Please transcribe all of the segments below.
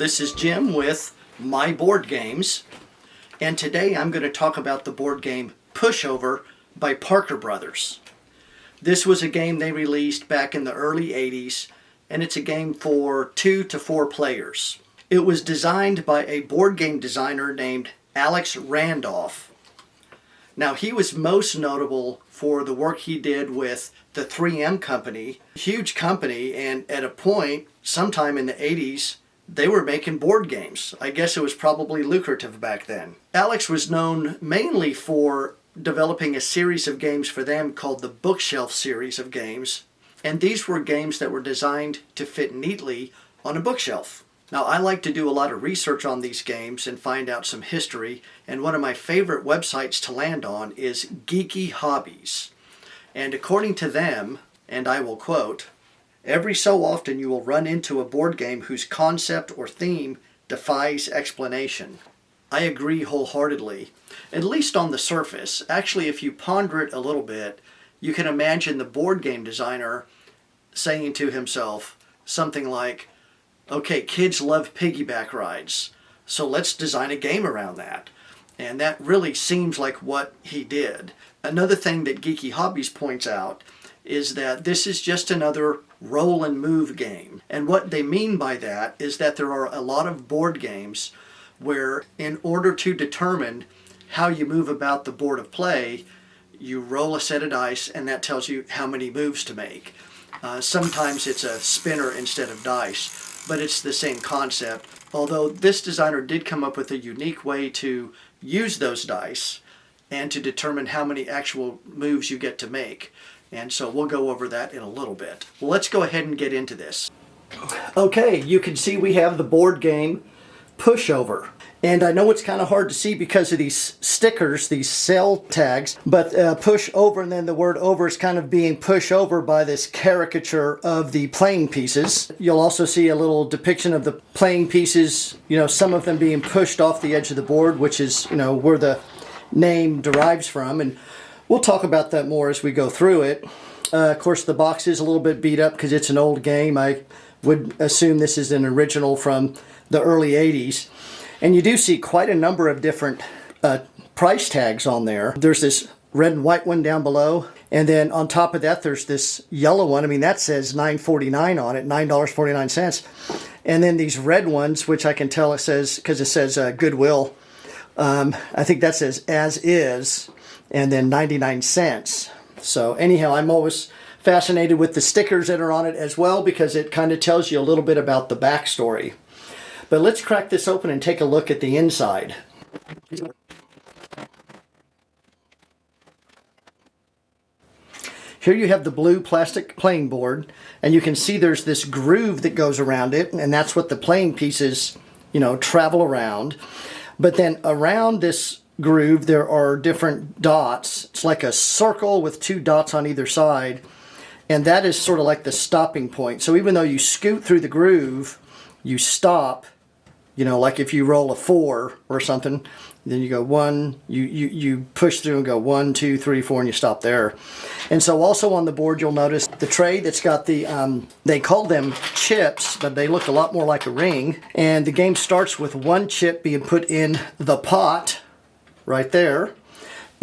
this is Jim with My Board Games, and today I'm going to talk about the board game Pushover by Parker Brothers. This was a game they released back in the early 80s, and it's a game for 2 to 4 players. It was designed by a board game designer named Alex Randolph. Now, he was most notable for the work he did with the 3M Company, huge company, and at a point, sometime in the 80s, they were making board games. I guess it was probably lucrative back then. Alex was known mainly for developing a series of games for them called the Bookshelf series of games, and these were games that were designed to fit neatly on a bookshelf. Now, I like to do a lot of research on these games and find out some history, and one of my favorite websites to land on is Geeky Hobbies. And according to them, and I will quote, "Every so often you will run into a board game whose concept or theme defies explanation." I agree wholeheartedly, at least on the surface. Actually, if you ponder it a little bit, you can imagine the board game designer saying to himself something like, okay, kids love piggyback rides, so let's design a game around that. And that really seems like what he did. Another thing that Geeky Hobbies points out is that this is just another roll and move game. And what they mean by that is that there are a lot of board games where in order to determine how you move about the board of play, you roll a set of dice and that tells you how many moves to make. Sometimes it's a spinner instead of dice, but it's the same concept. Although this designer did come up with a unique way to use those dice and to determine how many actual moves you get to make. And so we'll go over that in a little bit. Well, let's go ahead and get into this. Okay, you can see we have the board game Pushover. And I know it's kind of hard to see because of these stickers, these cell tags, but push over and then the word over is kind of being pushed over by this caricature of the playing pieces. You'll also see a little depiction of the playing pieces, some of them being pushed off the edge of the board, which is, where the name derives from. And we'll talk about that more as we go through it. Of course, the box is a little bit beat up because it's an old game. I would assume this is an original from the early 80s. And you do see quite a number of different price tags on there. There's this red and white one down below. And then on top of that, there's this yellow one. I mean, that says $9.49 on it, $9.49. And then these red ones, which I can tell it says, because it says Goodwill. I think that says as is, and then 99 cents. So anyhow, I'm always fascinated with the stickers that are on it as well, because it kind of tells you a little bit about the backstory. But let's crack this open and take a look at the inside. Here you have the blue plastic playing board, and you can see there's this groove that goes around it, and that's what the playing pieces, travel around. But then around this groove there are different dots. It's like a circle with 2 dots on either side, and that is sort of like the stopping point. So even though you scoot through the groove, you stop. Like if you roll a 4 or something, then you go 1, you push through and go 1, 2, 3, 4, and you stop there. And so also on the board, you'll notice the tray that's got the, they call them chips, but they look a lot more like a ring. And the game starts with 1 chip being put in the pot right there.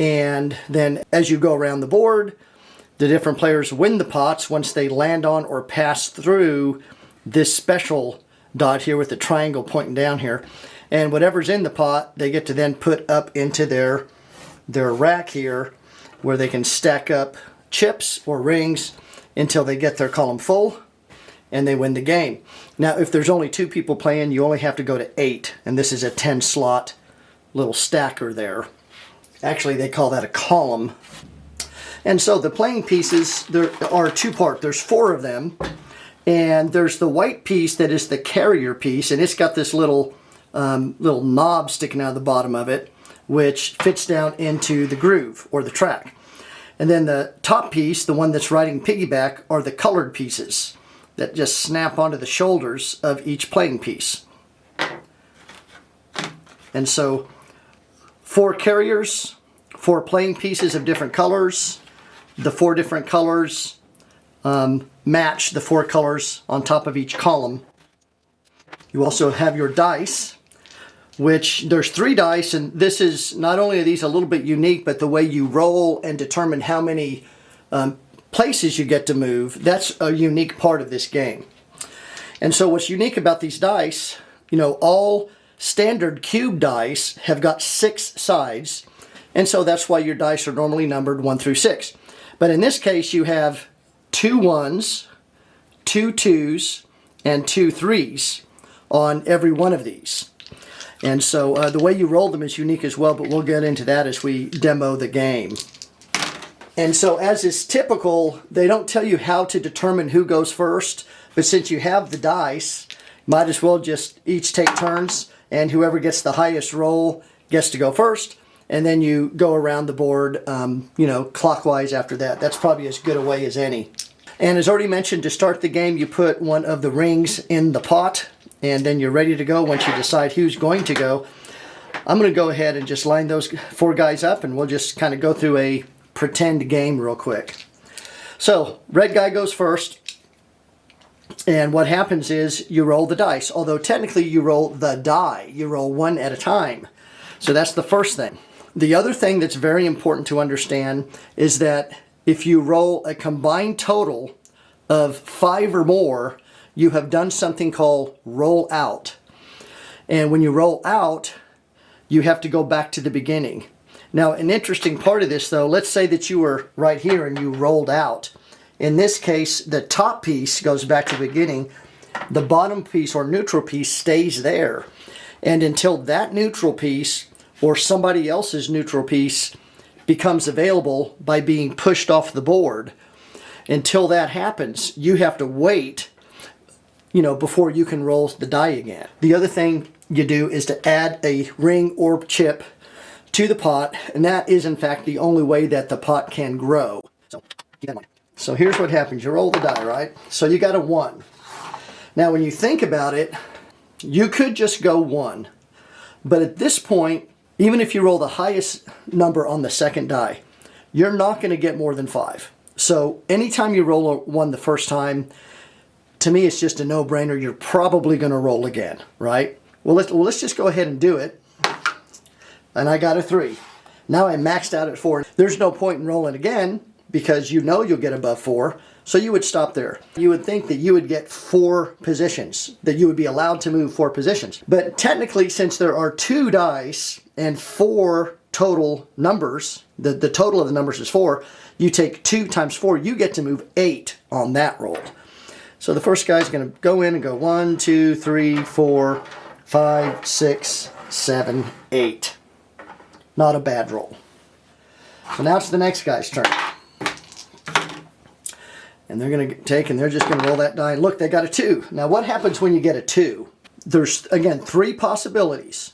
And then as you go around the board, the different players win the pots once they land on or pass through this special dot here with the triangle pointing down here, and whatever's in the pot they get to then put up into their rack here, where they can stack up chips or rings until they get their column full and they win the game. Now if there's only 2 people playing, you only have to go to 8, and this is a 10 slot little stacker there. Actually, they call that a column. And so the playing pieces, there are 2 parts. There's 4 of them. And there's the white piece that is the carrier piece, and it's got this little knob sticking out of the bottom of it, which fits down into the groove or the track. And then the top piece, the one that's riding piggyback, are the colored pieces that just snap onto the shoulders of each playing piece. And so 4 carriers, 4 playing pieces of different colors. The 4 different colors match the 4 colors on top of each column. You also have your dice, which there's 3 dice, and this is, not only are these a little bit unique, but the way you roll and determine how many places you get to move, that's a unique part of this game. And so what's unique about these dice, you know, all standard cube dice have got 6 sides, and so that's why your dice are normally numbered 1 through 6. But in this case, you have 2 1s, 2 2s, and 2 3s on every one of these. And so the way you roll them is unique as well, but we'll get into that as we demo the game. And so, as is typical, they don't tell you how to determine who goes first, but since you have the dice, might as well just each take turns, and whoever gets the highest roll gets to go first, and then you go around the board, you know, clockwise after that. That's probably as good a way as any. And as already mentioned, to start the game, you put one of the rings in the pot, and then you're ready to go once you decide who's going to go. I'm going to go ahead and just line those 4 guys up, and we'll just kind of go through a pretend game real quick. So, red guy goes first, and what happens is you roll the dice, although technically you roll the die. You roll 1 at a time. So that's the first thing. The other thing that's very important to understand is that if you roll a combined total of 5 or more, you have done something called roll out. And when you roll out, you have to go back to the beginning. Now, an interesting part of this, though, let's say that you were right here and you rolled out. In this case, the top piece goes back to the beginning. The bottom piece or neutral piece stays there. And until that neutral piece or somebody else's neutral piece becomes available by being pushed off the board, until that happens, you have to wait, you know, before you can roll the die again. The other thing you do is to add a ring or chip to the pot, and that is in fact the only way that the pot can grow. So keep that in mind. So here's what happens. You roll the die, right? So you got a 1. Now when you think about it, you could just go 1. But at this point, even if you roll the highest number on the second die, you're not going to get more than 5. So anytime you roll a 1 the first time, to me it's just a no-brainer. You're probably going to roll again, right? Well, let's just go ahead and do it. And I got a 3. Now I'm maxed out at 4. There's no point in rolling again because you know you'll get above 4, so you would stop there. You would think that you would get 4 positions, that you would be allowed to move 4 positions. But technically, since there are 2 dice and 4 total numbers, the total of the numbers is 4, you take 2 times 4, you get to move 8 on that roll. So the first guy's going to go in and go 1, 2, 3, 4, 5, 6, 7, 8. Not a bad roll. So now it's the next guy's turn. And they're going to take and they're just going to roll that die. And look, they got a 2. Now what happens when you get a 2? There's, again, 3 possibilities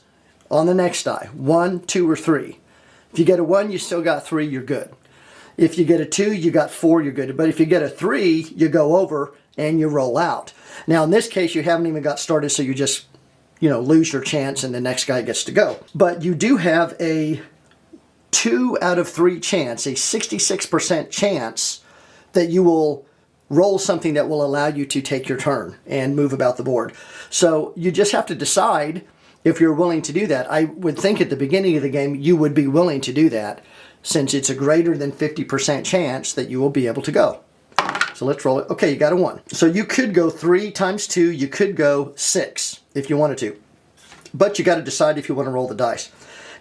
on the next die. 1, 2, or 3. If you get a 1, you still got 3, you're good. If you get a 2, you got 4, you're good. But if you get a 3, you go over and you roll out. Now in this case, you haven't even got started, so you just, you know, lose your chance and the next guy gets to go. But you do have a 2 out of 3 chance, a 66% chance that you will roll something that will allow you to take your turn and move about the board. So you just have to decide if you're willing to do that. I would think at the beginning of the game you would be willing to do that, since it's a greater than 50% chance that you will be able to go. So let's roll it. Okay, you got a 1. So you could go 3 times 2, you could go 6 if you wanted to. But you got to decide if you want to roll the dice.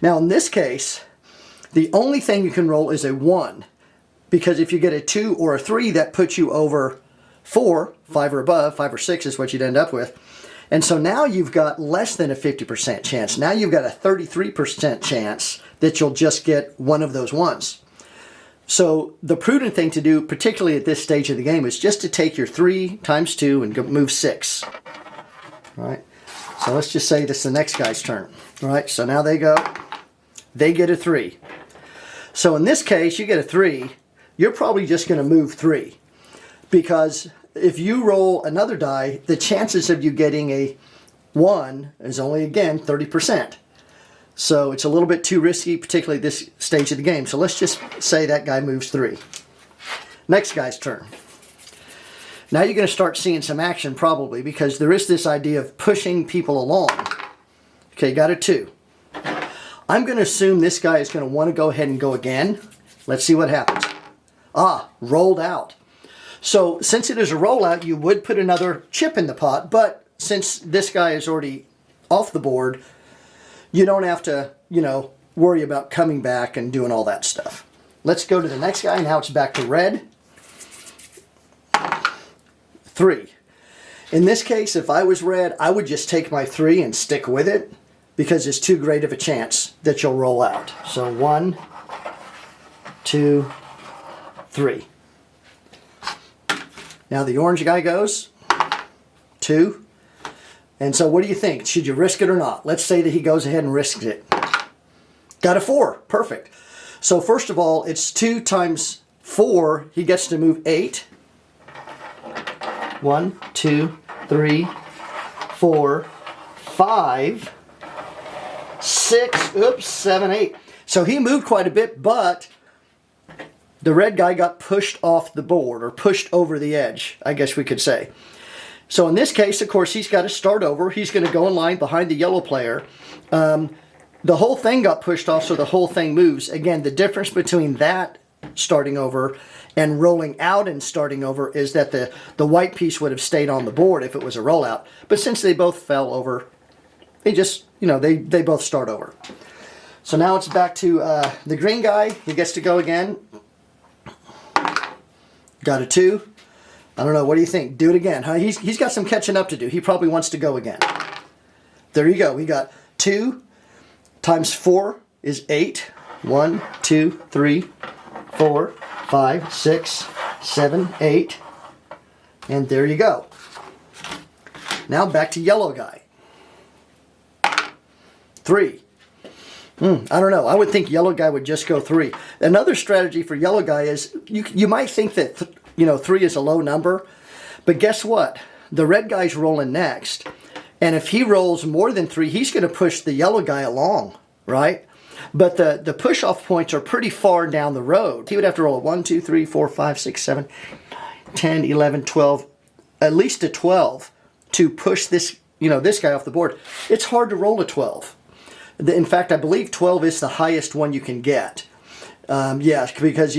Now in this case, the only thing you can roll is a 1. Because if you get a 2 or a 3, that puts you over 4, 5 or above, 5 or 6 is what you'd end up with. And so now you've got less than a 50% chance. Now you've got a 33% chance that you'll just get one of those 1s. So the prudent thing to do, particularly at this stage of the game, is just to take your 3 times 2 and go move 6. All right. So let's just say this is the next guy's turn. All right. So now they go. They get a 3. So in this case, you get a 3. You're probably just going to move 3. Because if you roll another die, the chances of you getting a 1 is only, again, 30%. So it's a little bit too risky, particularly at this stage of the game. So let's just say that guy moves 3. Next guy's turn. Now you're going to start seeing some action probably, because there is this idea of pushing people along. Okay, got a 2. I'm going to assume this guy is going to want to go ahead and go again. Let's see what happens. Ah, rolled out. So since it is a rollout, you would put another chip in the pot, but since this guy is already off the board, you don't have to, worry about coming back and doing all that stuff. Let's go to the next guy. Now it's back to red. 3. In this case, if I was red, I would just take my 3 and stick with it, because it's too great of a chance that you'll roll out. So 1, 2, 3. Now the orange guy goes. 2. And so what do you think? Should you risk it or not? Let's say that he goes ahead and risks it. Got a 4. Perfect. So first of all, it's 2 times 4. He gets to move 8. 1, 2, 3, 4, 5, 6, oops, 7, 8. So he moved quite a bit, but the red guy got pushed off the board, or pushed over the edge, I guess we could say. So in this case, of course, he's got to start over. He's going to go in line behind the yellow player. The whole thing got pushed off, so the whole thing moves. Again, the difference between that starting over and rolling out and starting over is that the white piece would have stayed on the board if it was a rollout. But since they both fell over, they just, they both start over. So now it's back to the green guy. He gets to go again. Got a 2. I don't know. What do you think? Do it again. Huh? He's got some catching up to do. He probably wants to go again. There you go. We got 2 times 4 is 8. 1, 2, 3, 4, 5, 6, 7, 8. And there you go. Now back to yellow guy. 3. I don't know. I would think yellow guy would just go 3. Another strategy for yellow guy is you might think that 3 is a low number, but guess what? The red guy's rolling next, and if he rolls more than 3, he's going to push the yellow guy along, right? But the push-off points are pretty far down the road. He would have to roll a 1, 2, 3, 4, 5, 6, 7, 10, 11, 12, at least a 12 to push this, this guy off the board. It's hard to roll a 12. In fact, I believe 12 is the highest one you can get. Because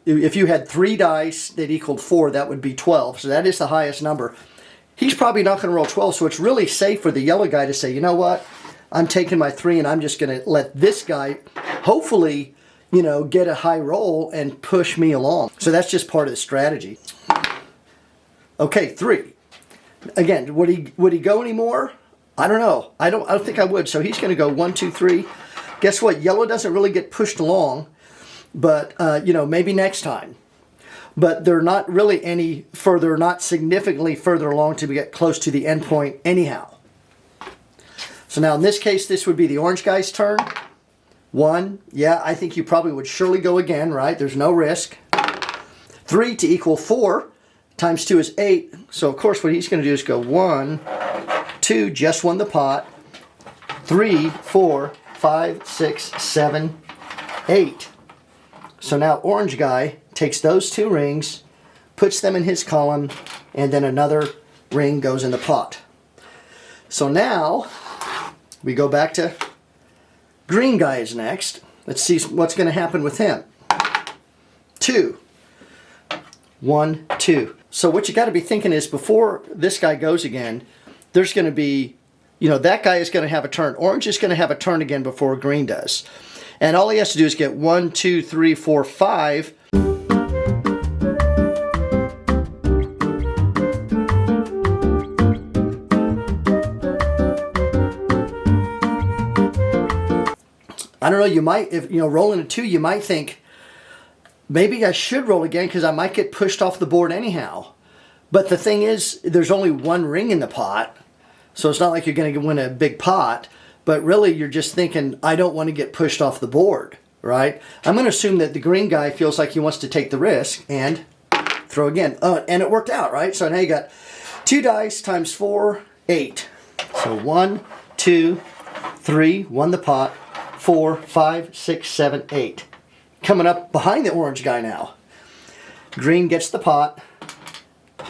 if you had 3 dice that equaled 4, that would be 12. So that is the highest number. He's probably not going to roll 12, so it's really safe for the yellow guy to say, you know what? I'm taking my 3 and I'm just going to let this guy, hopefully, get a high roll and push me along. So that's just part of the strategy. Okay, 3. Again, would he go anymore? I don't know. I don't think I would. So he's going to go 1, 2, 3. Guess what? Yellow doesn't really get pushed along, but maybe next time. But they're not really any further, not significantly further along to get close to the end point anyhow. So now in this case, this would be the orange guy's turn. 1. Yeah, I think you probably would surely go again, right? There's no risk. 3 to equal 4 times 2 is 8. So of course what he's going to do is go 1, 2, just won the pot. 3, 4, 5, 6, 7, 8. So now orange guy takes those 2 rings, puts them in his column, and then another ring goes in the pot. So now we go back to green guy is next. Let's see what's going to happen with him. 2. 1, 2. So what you got to be thinking is before this guy goes again, there's going to be, that guy is going to have a turn. Orange is going to have a turn again before green does. And all he has to do is get 1, 2, 3, 4, 5. I don't know, you might, if rolling a 2, you might think, maybe I should roll again because I might get pushed off the board anyhow. But the thing is, there's only 1 ring in the pot, so it's not like you're going to win a big pot. But really, you're just thinking, I don't want to get pushed off the board, right? I'm going to assume that the green guy feels like he wants to take the risk and throw again. And it worked out, right? So now you got 2 dice times 4, 8. So 1, 2, 3, won the pot. 4, 5, 6, 7, 8. Coming up behind the orange guy now. Green gets the pot.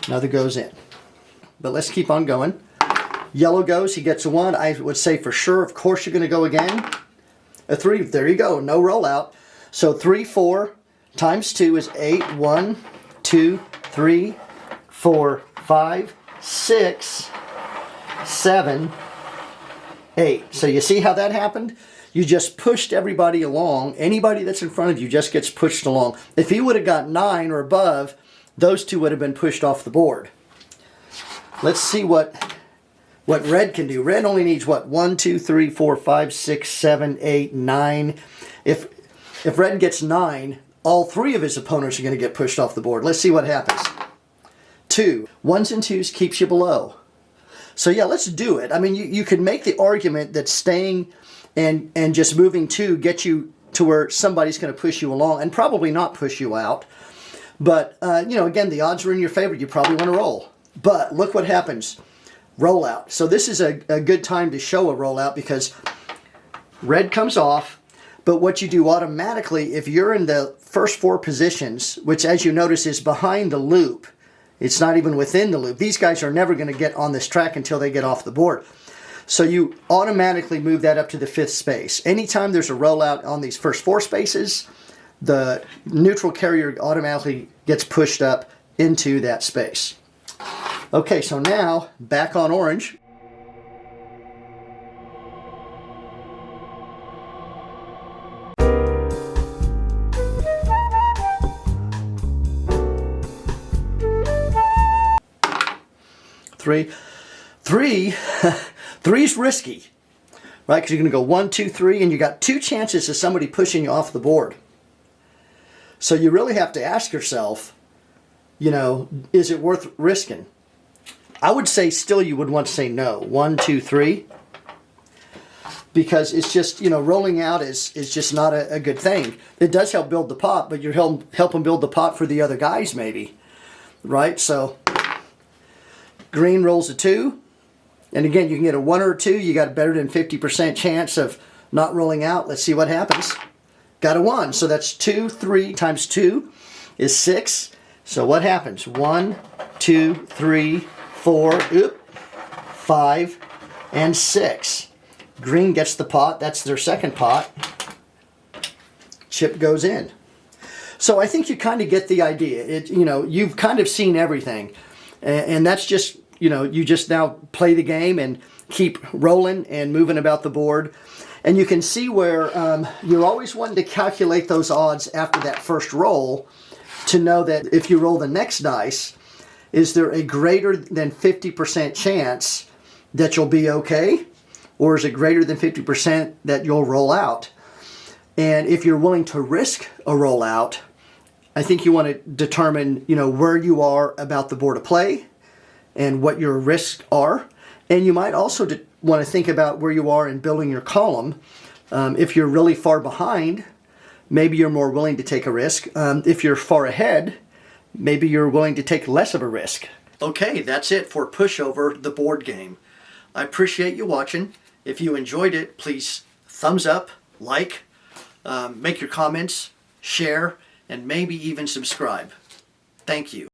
Another goes in. But let's keep on going. Yellow goes, he gets a 1. I would say for sure, of course you're going to go again. A 3, there you go, no rollout. So 3, 4 times 2 is 8. 1, 2, 3, 4, 5, 6, 7, 8. So you see how that happened? You just pushed everybody along. Anybody that's in front of you just gets pushed along. If he would have got 9 or above, those two would have been pushed off the board. Let's see what red can do. Red only needs what? 1, 2, 3, 4, 5, 6, 7, 8, 9. If red gets 9, all 3 of his opponents are going to get pushed off the board. Let's see what happens. 2. 1s and 2s keeps you below. So yeah, let's do it. I mean, you could make the argument that staying and just moving 2 gets you to where somebody's going to push you along and probably not push you out. But, you know, again, the odds are in your favor. You probably want to roll. But look what happens. Rollout. So this is a good time to show a rollout because red comes off. But what you do automatically, if you're in the first 4 positions, which as you notice is behind the loop, it's not even within the loop. These guys are never going to get on this track until they get off the board. So you automatically move that up to the 5th space. Anytime there's a rollout on these first 4 spaces, the neutral carrier automatically gets pushed up into that space. Okay, so now back on orange. Three's risky, right? Because you're going to go 1, 2, 3, and you got 2 chances of somebody pushing you off the board. So you really have to ask yourself, you know, is it worth risking? I would say still you would want to say no. 1, 2, 3. Because it's just, you know, rolling out is just not a good thing. It does help build the pot, but you're helping build the pot for the other guys maybe. Right? So green rolls a 2. And again, you can get a 1 or a 2. You got a better than 50% chance of not rolling out. Let's see what happens. Got a 1. So that's 2, 3 times 2 is 6. So what happens? 1, 2, 3, 4, 5, and 6. Green gets the pot. That's their second pot. Chip goes in. So I think you kind of get the idea. You know, you've kind of seen everything. And that's just, you know, you just now play the game and keep rolling and moving about the board. And you can see where you're always wanting to calculate those odds after that first roll to know that if you roll the next dice, is there a greater than 50% chance that you'll be okay? Or is it greater than 50% that you'll roll out? And if you're willing to risk a rollout, I think you want to determine, you know, where you are about the board of play and what your risks are. And you might also want to think about where you are in building your column. If you're really far behind, maybe you're more willing to take a risk. If you're far ahead, maybe you're willing to take less of a risk. Okay, that's it for Pushover, the board game. I appreciate you watching. If you enjoyed it, please thumbs up, like, make your comments, share, and maybe even subscribe. Thank you.